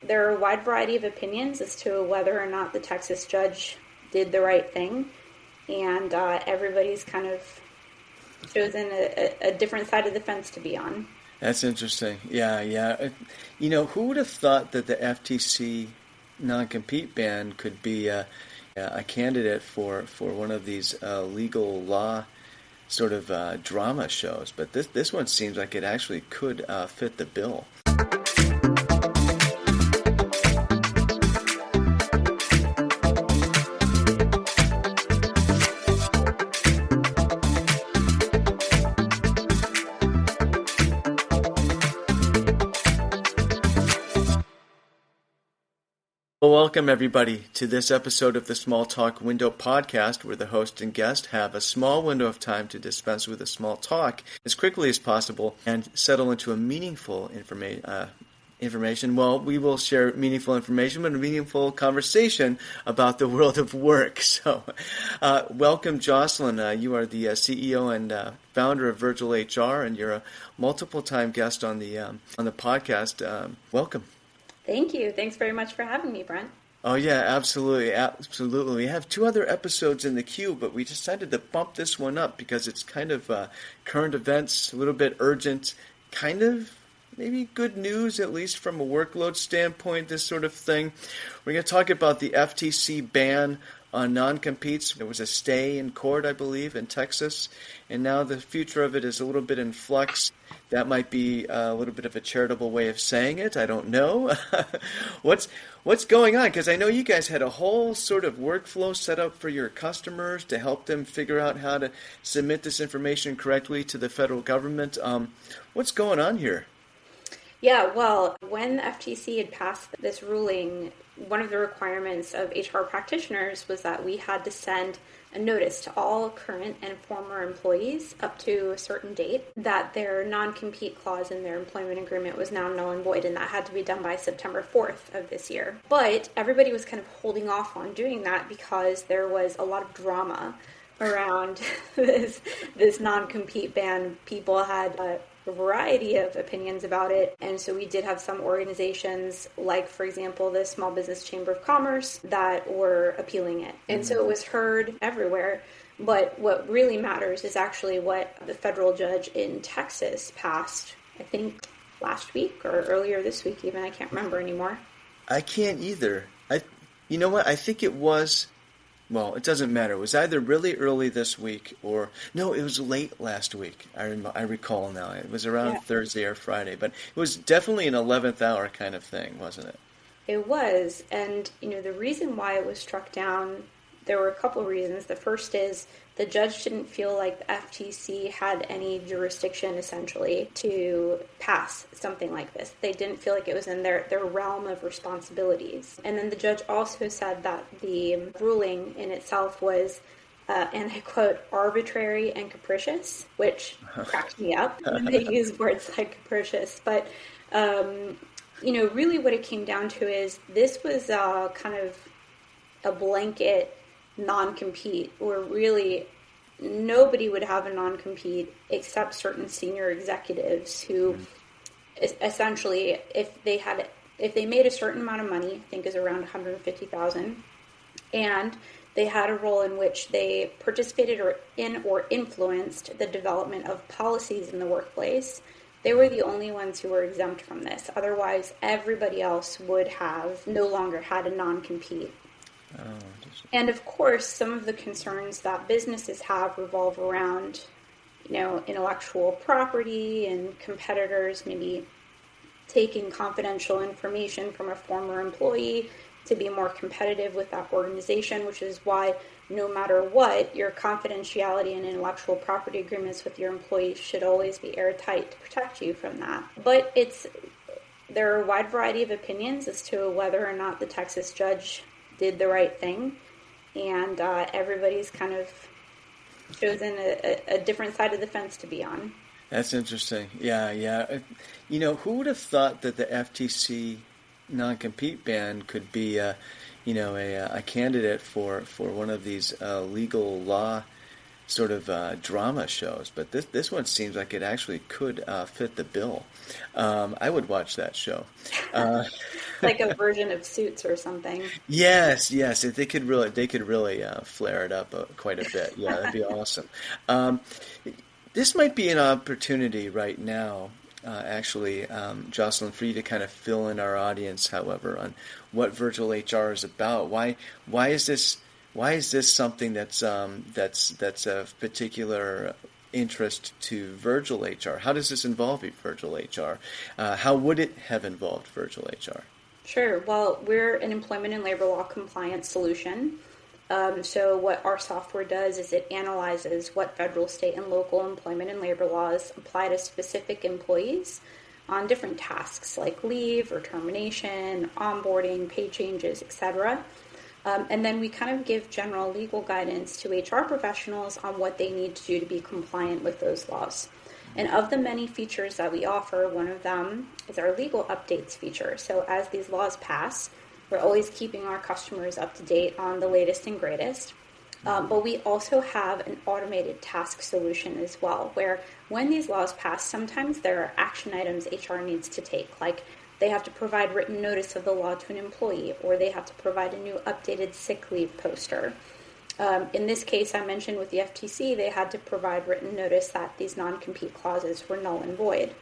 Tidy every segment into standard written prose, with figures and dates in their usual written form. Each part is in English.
there are a wide variety of opinions as to whether or not the Texas judge did the right thing, and everybody's kind of chosen a different side of the fence to be on. That's interesting. Yeah. Who would have thought that the FTC non-compete ban could be a candidate for one of these legal law sort of drama shows? But this one seems like it actually could fit the bill. Well, welcome everybody to this episode of the Small Talk Window podcast, where the host and guest have a small window of time to dispense with a small talk as quickly as possible and settle into a meaningful information. Well, we will share meaningful information, but a meaningful conversation about the world of work. So, welcome, Jocelyn. You are the CEO and founder of Virtual HR, and you're a multiple-time guest on the podcast. Welcome. Thank you. Thanks very much for having me, Brent. Oh, yeah, absolutely. We have 2 other episodes in the queue, but we decided to bump this one up because it's kind of current events, a little bit urgent, kind of maybe good news, at least from a workload standpoint, this sort of thing. We're going to talk about the FTC ban on non-competes. There was a stay in court, I believe, in Texas, and now the future of it is a little bit in flux. That might be a little bit of a charitable way of saying it. I don't know. What's going on? Because I know you guys had a whole sort of workflow set up for your customers to help them figure out how to submit this information correctly to the federal government. What's going on here? Yeah, well, when the FTC had passed this ruling, one of the requirements of HR practitioners was that we had to send a notice to all current and former employees up to a certain date that their non-compete clause in their employment agreement was now null and void, and that had to be done by September 4th of this year. But everybody was kind of holding off on doing that because there was a lot of drama around this non-compete ban. People had a variety of opinions about it, and so we did have some organizations, like for example the Small Business Chamber of Commerce, that were appealing it, and so it was heard everywhere. But what really matters is actually what the federal judge in Texas passed, I think last week or earlier this week even, I can't remember anymore. I can't either. You know what, I think it was, well, it doesn't matter. It was either really early this week or, no, it was late last week. I recall now. It was around Thursday or Friday, but it was definitely an 11th hour kind of thing, wasn't it? It was, and the reason why it was struck down, there were a couple of reasons. The first is the judge didn't feel like the FTC had any jurisdiction, essentially, to pass something like this. They didn't feel like it was in their realm of responsibilities. And then the judge also said that the ruling in itself was, and I quote, arbitrary and capricious, which cracked me up when they use words like capricious. But, really what it came down to is this was kind of a blanket non-compete, where really nobody would have a non-compete except certain senior executives who essentially, if they made a certain amount of money, I think is around $150,000, and they had a role in which they participated or influenced the development of policies in the workplace, they were the only ones who were exempt from this. Otherwise, everybody else would have no longer had a non-compete. And of course, some of the concerns that businesses have revolve around, intellectual property and competitors maybe taking confidential information from a former employee to be more competitive with that organization, which is why no matter what, your confidentiality and intellectual property agreements with your employees should always be airtight to protect you from that. But there are a wide variety of opinions as to whether or not the Texas judge did the right thing, and everybody's kind of chosen a different side of the fence to be on. That's interesting. Yeah. Who would have thought that the FTC non-compete ban could be a candidate for one of these legal law sort of drama shows, but this one seems like it actually could fit the bill. I would watch that show. Like a version of Suits or something. Yes, if they could really flare it up quite a bit. Yeah, that'd be awesome. Um, this might be an opportunity right now, actually, Jocelyn, for you to kind of fill in our audience, however, on what virtual HR is about. Why is this? Why is this something that's of particular interest to virtual HR? How does this involve virtual HR? How would it have involved virtual HR? Sure. Well, we're an employment and labor law compliance solution. So what our software does is it analyzes what federal, state, and local employment and labor laws apply to specific employees on different tasks like leave or termination, onboarding, pay changes, etc. And then we kind of give general legal guidance to HR professionals on what they need to do to be compliant with those laws. And of the many features that we offer, one of them is our legal updates feature. So as these laws pass, we're always keeping our customers up to date on the latest and greatest. But we also have an automated task solution as well, where when these laws pass, sometimes there are action items HR needs to take, like they have to provide written notice of the law to an employee, or they have to provide a new updated sick leave poster. In this case, I mentioned with the FTC, they had to provide written notice that these non-compete clauses were null and void.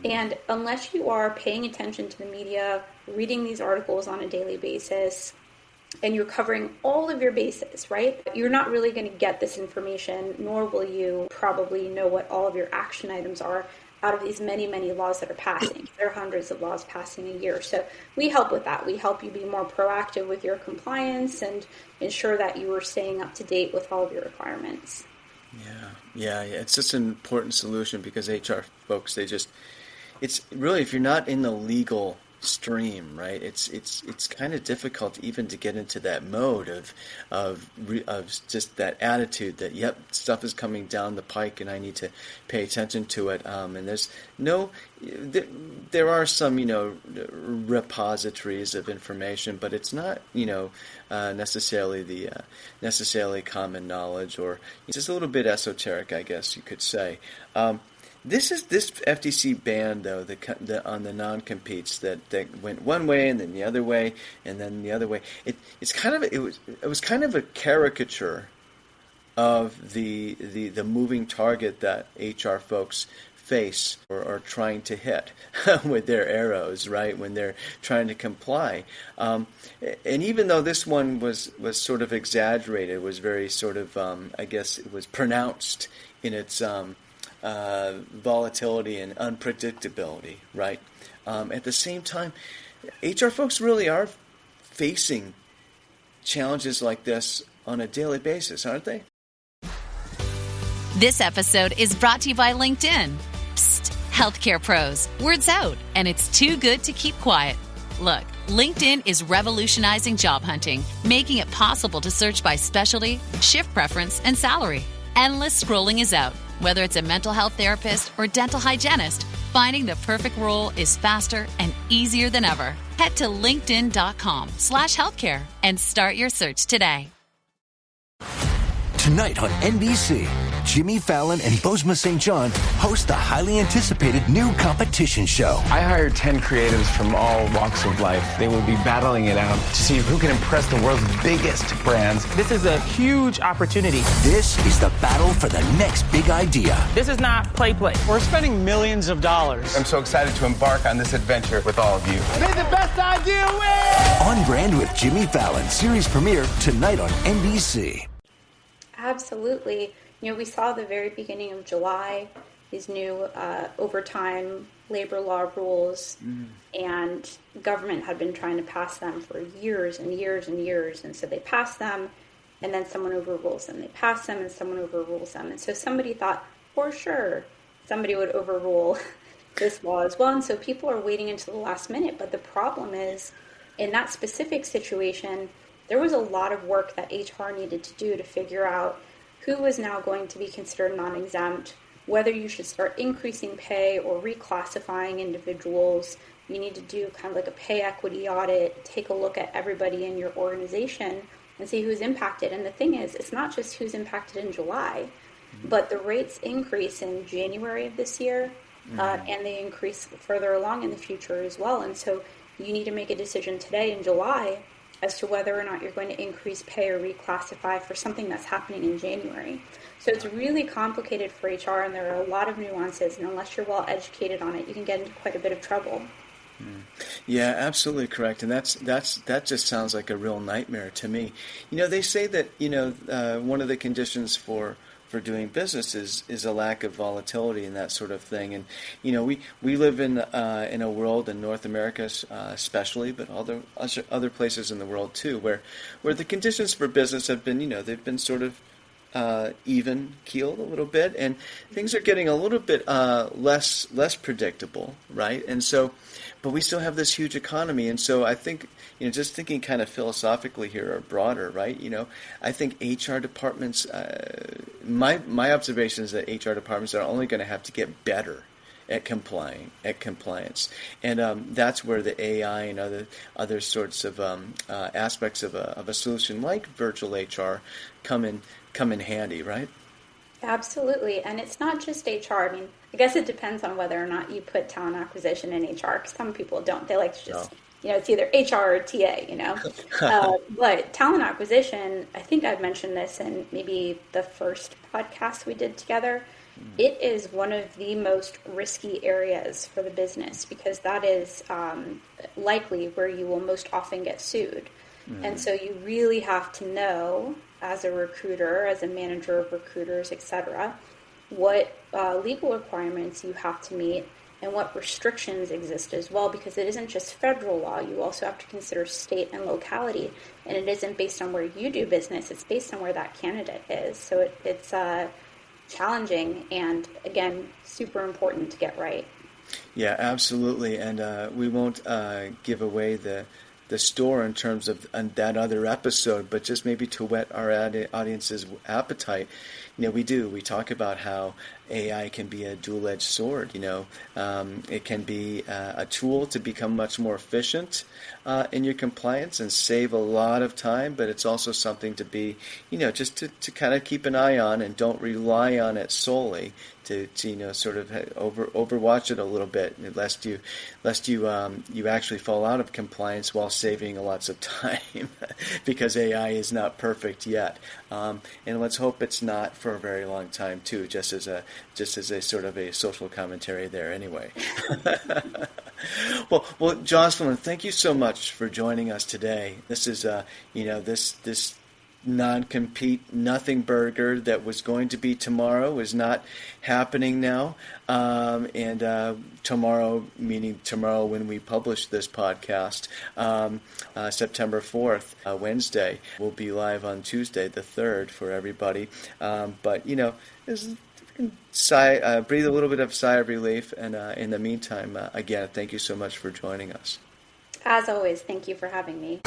And unless you are paying attention to the media, reading these articles on a daily basis, and you're covering all of your bases, right? You're not really going to get this information, nor will you probably know what all of your action items are out of these many, many laws that are passing. There are hundreds of laws passing a year. So we help with that. We help you be more proactive with your compliance and ensure that you are staying up to date with all of your requirements. Yeah. It's just an important solution because HR folks, it's really, if you're not in the legal stream, right? It's kind of difficult even to get into that mode of just that attitude that stuff is coming down the pike and I need to pay attention to it. And there are some repositories of information, but it's not necessarily common knowledge, or it's just a little bit esoteric, I guess you could say. This FTC ban, though, on the non-competes that went one way and then the other way and then the other way. It was kind of a caricature of the moving target that HR folks face or are trying to hit with their arrows, right, when they're trying to comply. And even though this one was sort of exaggerated, was very sort of, I guess it was pronounced in its volatility and unpredictability, right? At the same time, HR folks really are facing challenges like this on a daily basis, aren't they? This episode is brought to you by LinkedIn. Psst, healthcare pros, word's out, and it's too good to keep quiet. Look, LinkedIn is revolutionizing job hunting, making it possible to search by specialty, shift preference, and salary. Endless scrolling is out. Whether it's a mental health therapist or dental hygienist, finding the perfect role is faster and easier than ever. Head to linkedin.com/healthcare and start your search today. Tonight on NBC, Jimmy Fallon and Bozoma St. John host the highly anticipated new competition show. I hired 10 creatives from all walks of life. They will be battling it out to see who can impress the world's biggest brands. This is a huge opportunity. This is the battle for the next big idea. This is not play. We're spending millions of dollars. I'm so excited to embark on this adventure with all of you. May the best idea win! On Brand with Jimmy Fallon, series premiere tonight on NBC. Absolutely. We saw the very beginning of July, these new overtime labor law rules, and government had been trying to pass them for years and years and years. And so they passed them, and then someone overrules them. They pass them, and someone overrules them. And so somebody thought, for sure, somebody would overrule this law as well. And so people are waiting until the last minute. But the problem is, in that specific situation, there was a lot of work that HR needed to do to figure out who was now going to be considered non-exempt, whether you should start increasing pay or reclassifying individuals. You need to do kind of like a pay equity audit, take a look at everybody in your organization, and see who's impacted. And the thing is, it's not just who's impacted in July, but the rates increase in January of this year, and they increase further along in the future as well. And so you need to make a decision today in July as to whether or not you're going to increase pay or reclassify for something that's happening in January. So it's really complicated for HR, and there are a lot of nuances, and unless you're well educated on it, you can get into quite a bit of trouble. Yeah, absolutely correct, and that just sounds like a real nightmare to me. They say that one of the conditions for doing business is a lack of volatility and that sort of thing. And we live in a world in North America especially, but other places in the world too, where the conditions for business have been they've been sort of even keeled a little bit, and things are getting a little bit less predictable, right? And so, but we still have this huge economy, and so I think just thinking kind of philosophically here or broader, right? I think HR departments. My observation is that HR departments are only going to have to get better at compliance, and that's where the AI and other sorts of aspects of a solution like virtual HR come in handy, right? Absolutely, and it's not just HR. I mean, I guess it depends on whether or not you put talent acquisition in HR, because some people don't. They like to just, it's either HR or TA, But talent acquisition, I think I've mentioned this in maybe the first podcast we did together. It is one of the most risky areas for the business, because that is likely where you will most often get sued. And so you really have to know, as a recruiter, as a manager of recruiters, etc., what legal requirements you have to meet and what restrictions exist as well, because it isn't just federal law. You also have to consider state and locality, and it isn't based on where you do business. It's based on where that candidate is. So it's challenging and, again, super important to get right. Yeah, absolutely. And we won't give away the store in terms of that other episode, but just maybe to whet our audience's appetite. We talk about how AI can be a dual-edged sword. It can be a tool to become much more efficient in your compliance and save a lot of time, but it's also something to be, just to kind of keep an eye on, and don't rely on it solely to sort of overwatch it a little bit, lest you actually fall out of compliance while saving lots of time because AI is not perfect yet, and let's hope it's not for a very long time too. Just as a sort of a social commentary there, anyway. Well, Jocelyn, thank you so much for joining us today. This is this non-compete nothing burger that was going to be tomorrow is not happening now, and tomorrow, meaning tomorrow when we publish this podcast, September 4th, Wednesday, we'll be live on Tuesday the 3rd for everybody, but breathe a little bit of sigh of relief, and in the meantime, again, thank you so much for joining us. As always, thank you for having me.